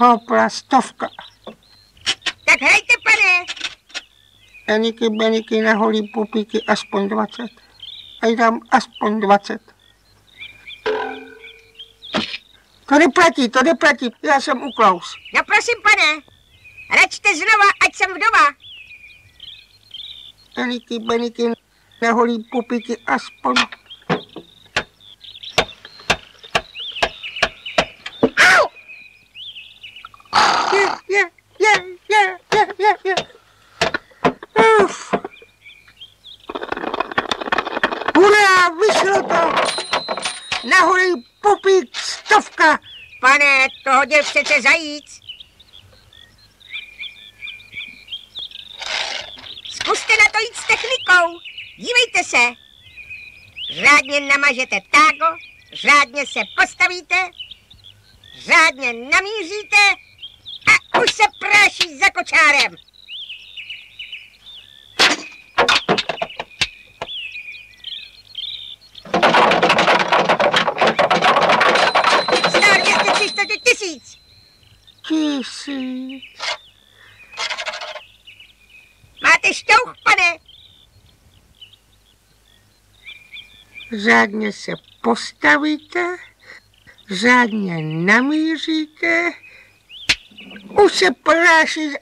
Hopla, 100. Tak hrajte, pane. Eniky, beniky, na holí pupíky, aspoň 20. A dám aspoň 20. To neplatí, já jsem u Klaus. No prosím, pane, račte znova, ať jsem vdova. Eniky, beniky, na holí pupíky, aspoň. Je. Hurá, vyšlo to! Na holý pupík 100. Pane, to hodil přece zajíc. Zkuste na to jít s technikou. Dívejte se. Řádně namažete tágo, řádně se postavíte, řádně namíříte a už se práší za kočárem. Stár 240 000. 1000. Máte šťouch, pane? Řádně se postavíte, řádně namíříte, už se práší.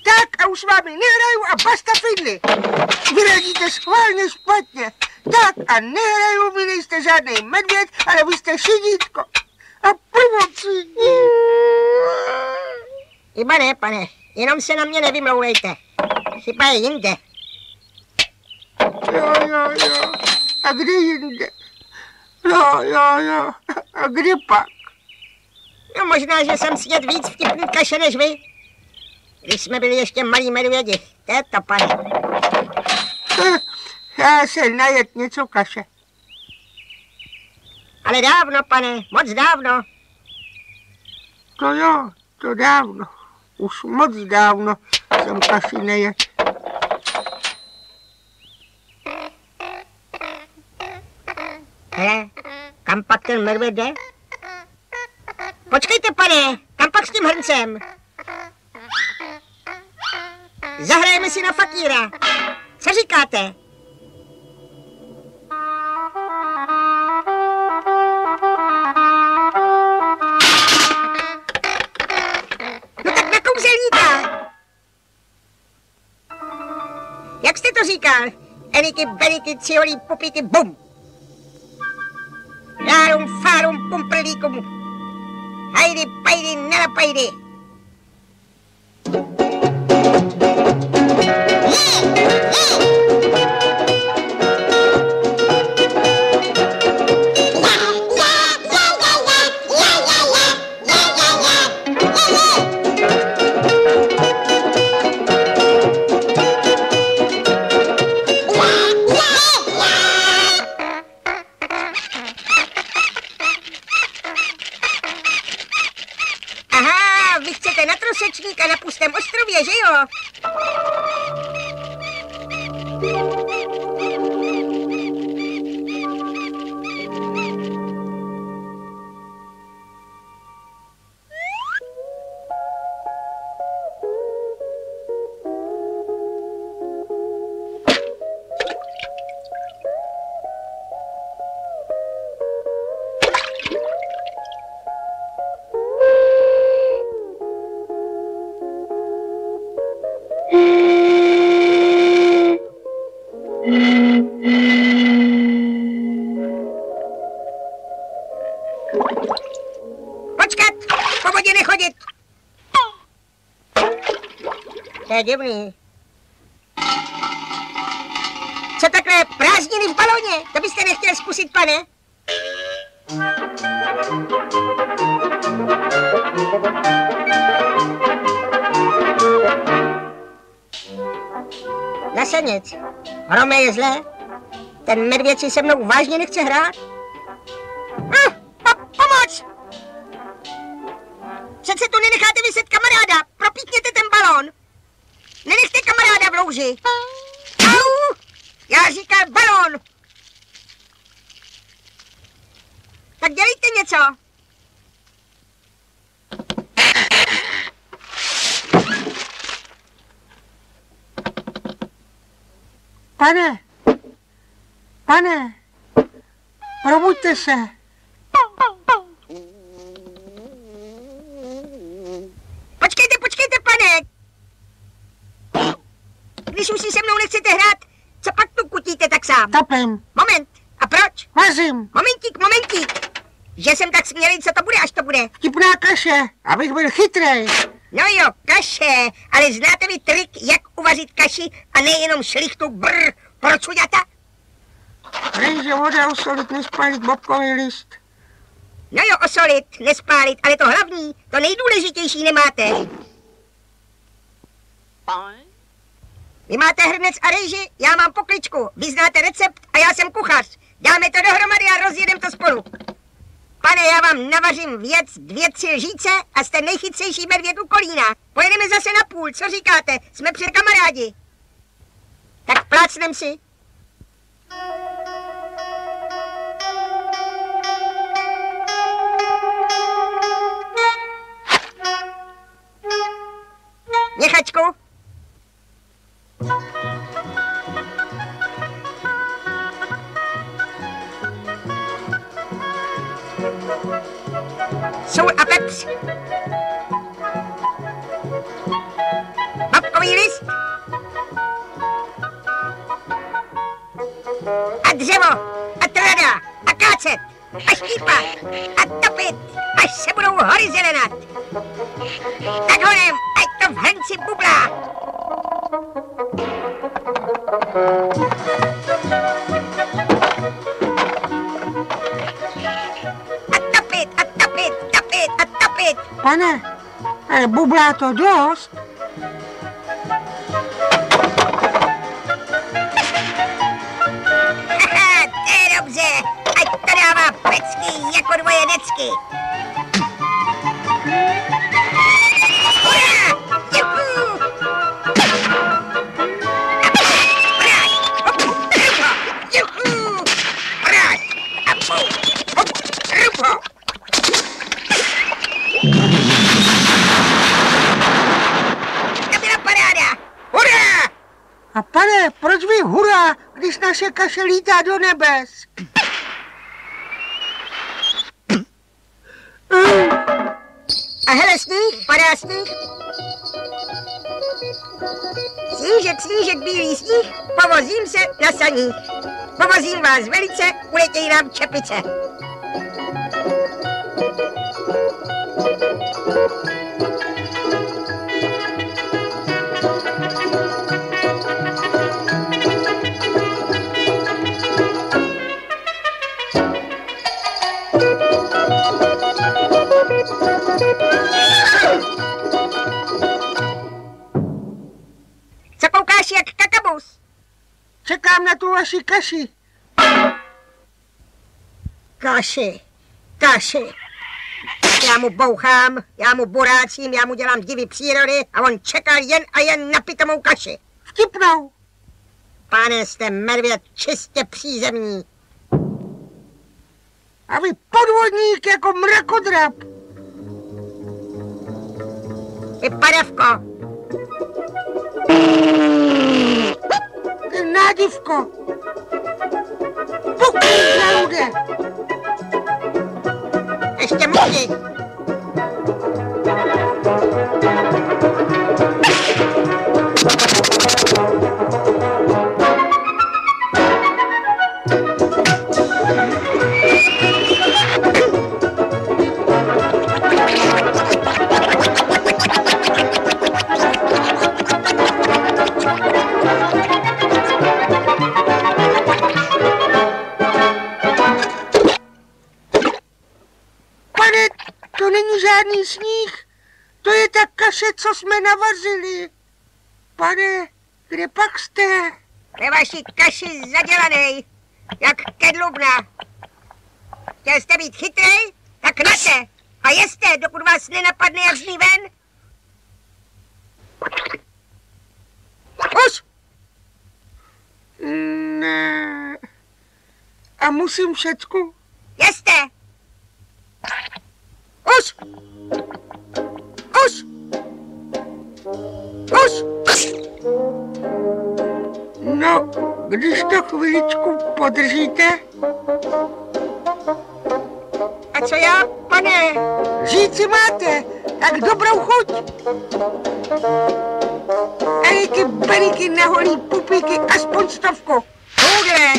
Tak a už s vámi nehraju a basta fidly. Vyradíte schválně špatně. Tak a nehraju, vy nejste žádný medvěd, ale vy jste šidítko. A pomoci. Iba ne, pane, jenom se na mě nevymlouvejte. Chyba je jinde. Jo. A kde jinde? Jo. A kde pak? No možná, že jsem sněd víc vtipný kaše než vy. Když jsme byli ještě malí medvědi. To je to, pane. Já se najet něco kaše. Ale dávno, pane, moc dávno. To jo, to dávno. Už moc dávno jsem kaši nejet. Hele, kam pak ten medvěd jde? Počkejte, pane, kam pak s tím hrncem? Zahrajeme si na fakíra. Co říkáte? No tak na kouzelníka. Jak jste to říkal? Eniky, beniky, ciholí, pupíky, bum. Rárum, fárum, pumprlíkum. Hajdy, pajdy, nenapajdy. Aha, vy chcete na trosečníka na pustém ostrově, že jo? Počkat, po vodě nechodit. To je divný. Co takhle prázdniny v balóně? To byste nechtěl zkusit, pane? Zase nic. Hrome je zlé. Ten medvěd si se mnou vážně nechce hrát. Pomoc! Přece tu nenecháte vyset kamaráda. Propítněte ten balón. Nenechte kamaráda v louži. Au! Já říkal balón. Tak dělejte něco. Pane, probuďte se. Počkejte, pane. Když už si se mnou nechcete hrát, co pak tu kutíte tak sám? Topím. Moment, a proč? Vařím. Momentík. Že jsem tak smělý, co to bude, až to bude? Vtipná kaše, abych byl chytrej. No jo, kaše, ale znáte vy trik, jak uvařit kaši a nejenom šlichtu pro čuďata? Rejže, voda, osolit, nespálit bobkový list. No jo, osolit, nespálit, ale to hlavní, to nejdůležitější nemáte. Vy máte hrnec a rejži, já mám pokličku, vy znáte recept a já jsem kuchař. Dáme to dohromady a rozjedeme to spolu. Pane, já vám navařím věc 2-3 lžíce a jste nejchytřejší medvěd u Kolína. Pojedeme zase na půl, co říkáte? Jsme před kamarádi. Tak plácnem si. Měchačku. Sůl a pepř. Bobkový list. A dřevo. A trada. A kácet. A štípat. A topit. Až se budou hory zelenat. Tak honem, ať to v hrnci bublá. Pane, ale bublá to dost. Haha, to je dobře, ať to dává pecky jako dvoje decky. Hurá! Juhu! Juhu! Hurá! A půl! Rupo! To byla paráda! Hurá! A pane, proč vy hurá, když naše kaše lítá do nebes? A hele, sníh, padá sníh. Snížek, bílý sníh, povozím se na saních. Povozím vás velice, uletějí nám čepice. Co koukáš jak kakabus? Čekám na tu vaši kaši. Kaši. Já mu bouchám, já mu borácím, já mu dělám divy přírody a on čekal jen a jen na pitomou kaši. Vtipnou. Pane, jste medvěd čistě přízemní. A vy podvodník jako mrakodrap. Vy padavko. Ty nádivko. Pukni na lude. Ještě muži. Pane, to není žádný sníh. To je ta kaše, co jsme navařili. Pane, kde pak jste? Ve vaší kaši zadělanej, jak kedlubna. Chtěl jste být chytrej? Tak nate a jeste, dokud vás nenapadne, jak z ní ven. Už! Ne. A musím všecku? Jeste! Už! Už! Už! No, když to chviličku podržíte. A co já, pane? Žít si máte, tak dobrou chuť. Eriky, beriky, naholí pupíky, aspoň 100. Tohle!